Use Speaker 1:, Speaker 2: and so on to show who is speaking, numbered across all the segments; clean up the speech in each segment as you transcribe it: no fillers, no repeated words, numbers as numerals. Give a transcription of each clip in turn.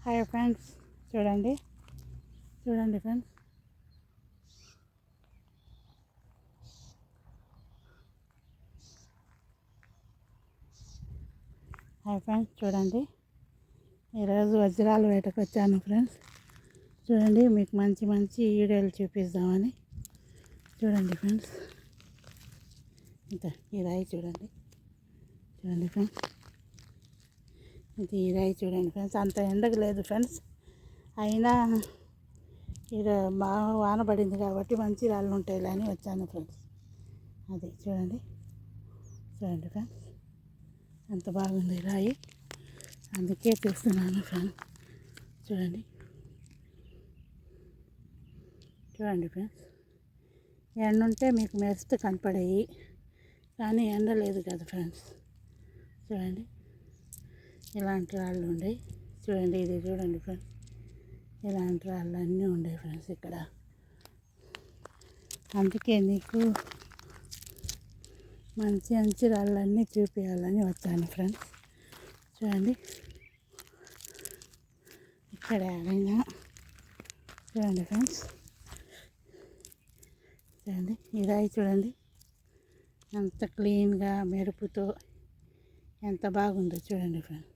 Speaker 1: Hi friends, చూడండి చూడండి friends. Hi friends, చూడండి ఈరోజు వజ్రాలు వేటకు వచ్చాను ఫ్రెండ్స్. చూడండి, మీకు మంచి మంచి వీడియోలు చూపిద్దామని. చూడండి ఫ్రెండ్స్, ఇంత ఈ రాయి చూడండి. చూడండి ఫ్రెండ్స్, ఇది ఈ రాయి చూడండి ఫ్రెండ్స్. అంత ఎండకు లేదు ఫ్రెండ్స్, అయినా ఇక బాగా వాన పడింది కాబట్టి మంచి రాళ్ళు ఉంటాయి అని వచ్చాను ఫ్రెండ్స్. అది చూడండి చూడండి ఫ్రెండ్స్, ఎంత బాగుంది రాయి, అందుకే చూస్తున్నాను ఫ్రెండ్స్. చూడండి చూడండి ఫ్రెండ్స్, ఎండ ఉంటే మీకు మెరుస్తూ కనపడేవి, కానీ ఎండ లేదు కదా ఫ్రెండ్స్. చూడండి, ఇలాంటి రాళ్ళు ఉండేవి. చూడండి, ఇది చూడండి ఫ్రెండ్స్, ఇలాంటి రాళ్ళు అన్నీ ఉండేవి ఫ్రెండ్స్ ఇక్కడ. అందుకే నీకు మంచి మంచి రాళ్ళన్నీ చూపించాలని వచ్చాను ఫ్రెండ్స్. చూడండి, ఇక్కడ ఏమైనా చూడండి ఫ్రెండ్స్. చూడండి, ఈ రాయి చూడండి ఎంత క్లీన్గా మెరుపుతో ఎంత బాగుందో చూడండి ఫ్రెండ్స్.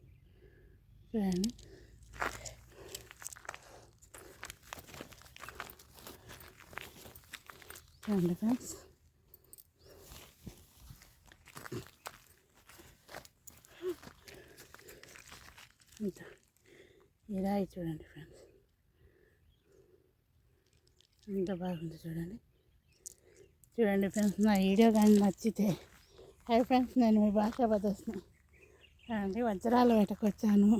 Speaker 1: చూడండి, చూడండి ఫ్రెండ్స్, ఇంత ఈ రాయి చూడండి ఫ్రెండ్స్, ఎంత బాగుంది చూడండి. చూడండి ఫ్రెండ్స్, నా వీడియో కానీ నచ్చితే, హై ఫ్రెండ్స్, నేను మీ భాష బదస్ని. చూడండి, వజ్రాల వేటకు వచ్చాను.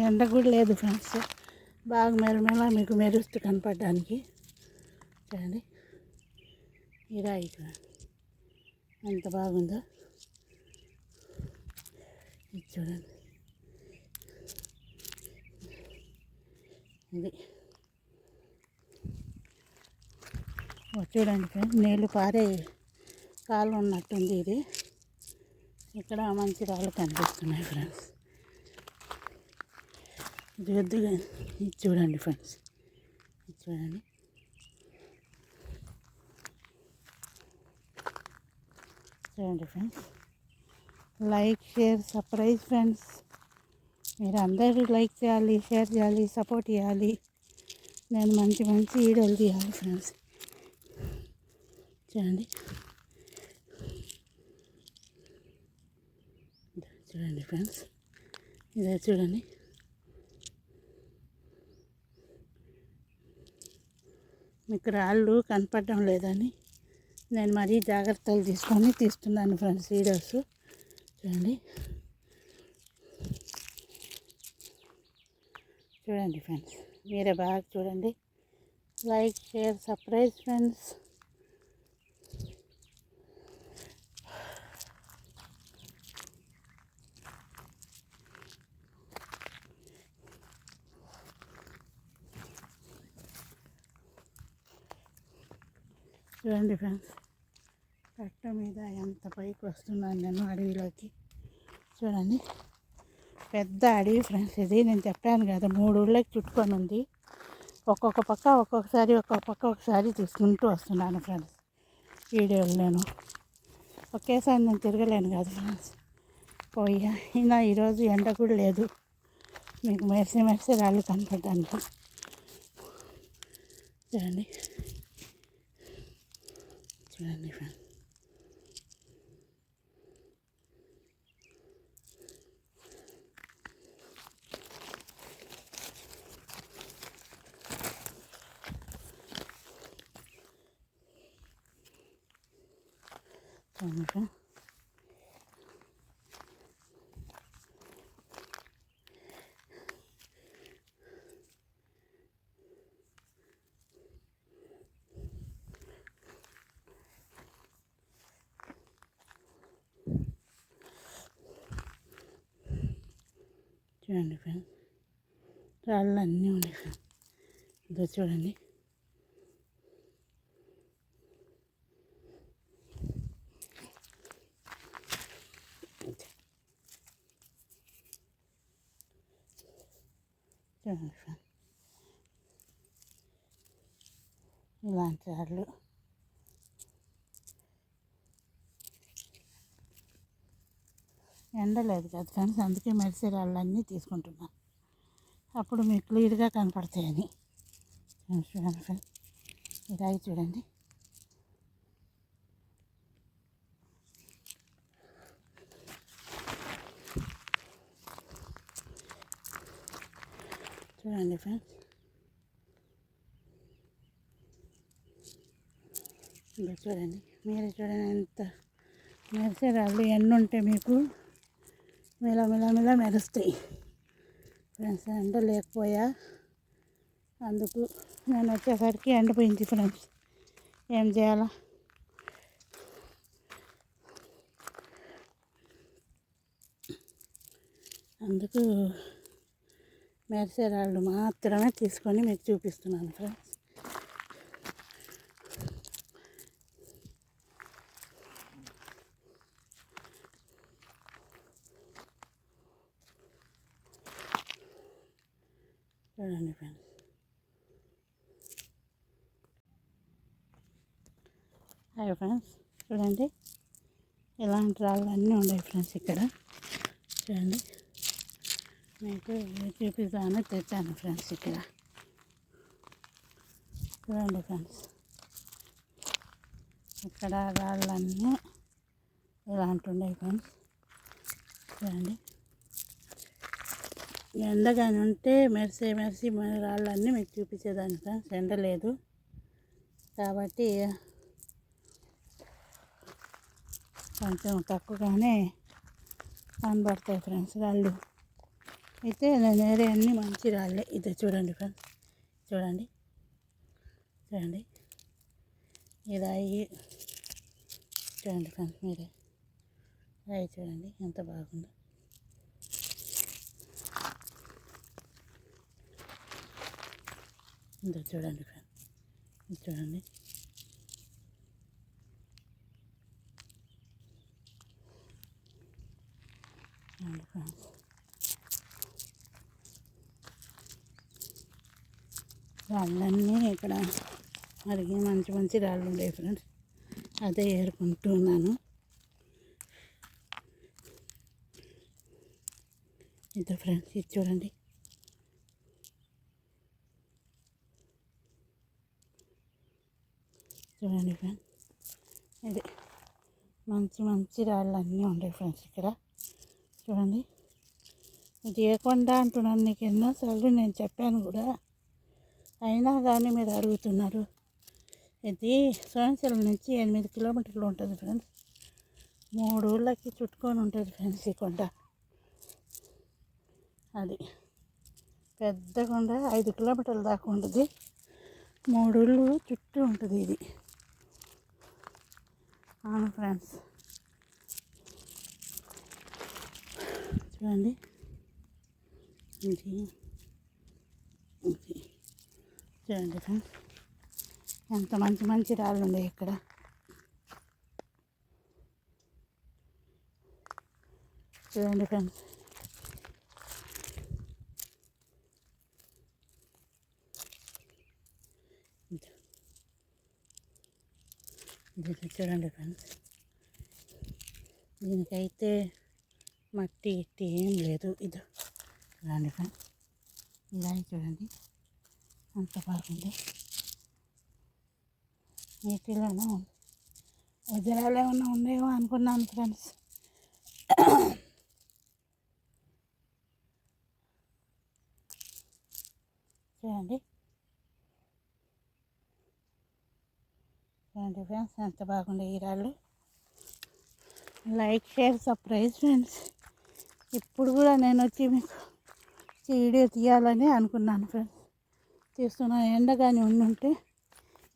Speaker 1: ఎండ కూడా లేదు ఫ్రెండ్స్, బాగా మెరమెలా మీకు మెరుస్తూ కనపడడానికి. చూడండి, ఈ రాయి చూడండి ఎంత బాగుందో. ఇది చూడండి, ఇది చూడండి ఫ్రెండ్స్, నీళ్ళు పారే కాలం ఉన్నట్టుంది ఇది. ఇక్కడ మంచి రాళ్ళు కనిపిస్తున్నాయి ఫ్రెండ్స్. ఇది వద్దుగా, ఇది చూడండి ఫ్రెండ్స్, ఇది చూడండి. చూడండి friends, like, share, subscribe friends. మీరు అందరూ లైక్ చేయాలి, షేర్ చేయాలి, సపోర్ట్ చేయాలి. నేను మంచి మంచి వీడియోలు తీయాలి ఫ్రెండ్స్. చూడండి చూడండి ఫ్రెండ్స్, ఇదే చూడండి. మీకు రాళ్ళు కనపడడం లేదని నేను మరీ జాగ్రత్తలు తీసుకొని తీస్తున్నాను ఫ్రెండ్స్ వీడియోస్. చూడండి చూడండి ఫ్రెండ్స్, మీరే బాగా చూడండి. Like, share, subscribe friends. చూడండి ఫ్రెండ్స్, కట్ట మీద ఎంత పైకి వస్తున్నాను నేను అడవిలోకి. చూడండి, పెద్ద అడవి ఫ్రెండ్స్ ఇది. నేను చెప్పాను కదా, 3 ఊళ్ళకి చుట్టుకొని ఉంది. ఒక్కొక్క పక్క ఒక్కొక్కసారి తీసుకుంటూ వస్తున్నాను ఫ్రెండ్స్ వీడియోలు. నేను ఒకేసారి నేను తిరగలేను కదా ఫ్రెండ్స్. అయినా ఈరోజు ఎండ కూడా లేదు, మీకు మెరిసి రాళ్ళు కనపడడానికి. చూడండి చూడండి ఫ్రెండ్స్, చూడండి ఫ్రెండ్స్. చూడండి ఫ్రెండ్స్, రాళ్ళు అన్నీ ఉన్నాయి ఫ్రెండ్స్. ఇదో చూడండి, చూడండి ఫ్రెండ్స్, ఇలాంటి రాళ్ళు ఎండలేదు కదా ఫ్రెండ్స్, అందుకే మెరిసే రాళ్ళన్నీ తీసుకుంటున్నాను, అప్పుడు మీకు క్లియర్గా కనపడతాయని. చూడండి ఫ్రెండ్స్, ఈ రాయి చూడండి, చూడండి ఫ్రెండ్స్, ఇంకా చూడండి, మీరు చూడండి ఎంత మెరిసే రాళ్ళు ఎన్ని ఉంటే మీకు మిల మెరుస్తాయి ఫ్రెండ్స్. ఎండ లేకపోయా, అందుకు నేను వచ్చేసరికి ఎండిపోయింది ఫ్రెండ్స్, ఏం చేయాలా. అందుకు మెరిసే రాళ్ళు మాత్రమే తీసుకొని మీకు చూపిస్తున్నాను ఫ్రెండ్స్. చూడండి ఫ్రెండ్స్, హాయ్ ఫ్రెండ్స్, చూడండి ఇలాంటి రాళ్ళు అన్నీ ఉన్నాయి ఫ్రెండ్స్ ఇక్కడ. చూడండి, మీకు చూపిస్తాను, తెచ్చాను ఫ్రెండ్స్ ఇక్కడ. చూడండి ఫ్రెండ్స్, ఇక్కడ రాళ్ళన్నీ ఇలాంటి ఉన్నాయి ఫ్రెండ్స్. చూడండి, ఎండ కానీ ఉంటే మెరిసి రాళ్ళన్నీ మీకు చూపించేదాన్ని ఫ్రెండ్స్. ఎండ లేదు కాబట్టి కొంచెం తక్కువగానే కనబడతాయి ఫ్రెండ్స్ రాళ్ళు. అయితే నేను వేరే అన్నీ మంచి రాళ్ళే. ఇది చూడండి ఫ్రెండ్స్, చూడండి ఇది చూడండి ఫ్రెండ్స్, మీరే రాయి చూడండి ఎంత బాగుందో. ఇందో చూడండి ఫ్రెండ్స్, చూడండి ఫ్రెండ్స్, రాళ్ళన్నీ ఇక్కడ మరిగి మంచి రాళ్ళు ఉండేవి ఫ్రెండ్స్, అదే ఏరుకుంటూ ఉన్నాను. ఇదో ఫ్రెండ్స్, ఇది చూడండి, ఫ్రెండ్స్, ఇది మంచి రాళ్ళు అన్నీ ఉండేవి ఫ్రెండ్స్ ఇక్కడ. చూడండి, ఇది ఏ కొండ అంటున్నాను, నీకు ఎన్నోసార్లు నేను చెప్పాను కూడా, అయినా కానీ మీరు అడుగుతున్నారు. ఇది సోమశిల నుంచి 8 కిలోమీటర్లు ఉంటుంది ఫ్రెండ్స్. 3 ఊళ్ళకి చుట్టుకొని ఉంటుంది ఫ్రెండ్స్ ఈ కొండ. అది పెద్ద కొండ, 5 కిలోమీటర్ల దాకా ఉంటుంది, 3 ఊళ్ళు చుట్టూ ఉంటుంది ఇది. అవును ఫ్రెండ్స్, చూడండి, ఇది చూడండి ఫ్రెండ్స్, ఎంత మంచి రాళ్ళు ఉన్నాయి ఇక్కడ. చూడండి ఫ్రెండ్స్, ఇది చూడండి ఫ్రెండ్స్, దీనికైతే మట్టి ఇట్టి ఏం లేదు. ఇది చూడండి ఫ్రెండ్స్, ఇలా చూడండి అంత బాగుంది. వీటిలోనూ వజ్రాలు ఏమన్నా ఉన్నాయో అనుకున్నాను ఫ్రెండ్స్. చూడండి ఫ్రెండ్స్, ఎంత బాగుండే ఈ రాళ్ళు. Like, share, subscribe friends. ఇప్పుడు కూడా నేను వచ్చి మీకు వీడియో తీయాలని అనుకున్నాను ఫ్రెండ్స్, తీస్తున్నాను. ఎండ కానీ ఉండుంటే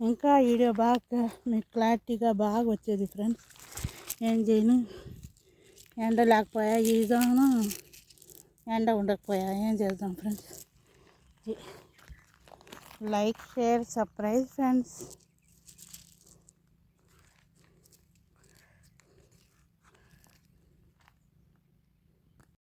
Speaker 1: ఇంకా వీడియో బాగా మీకు క్లారిటీగా బాగా వచ్చేది ఫ్రెండ్స్. ఏం చేయను, ఎండ లేకపోయా, ఈ జోను ఎండ ఉండకపోయా, ఏం చేద్దాం friends. Like, share, subscribe friends.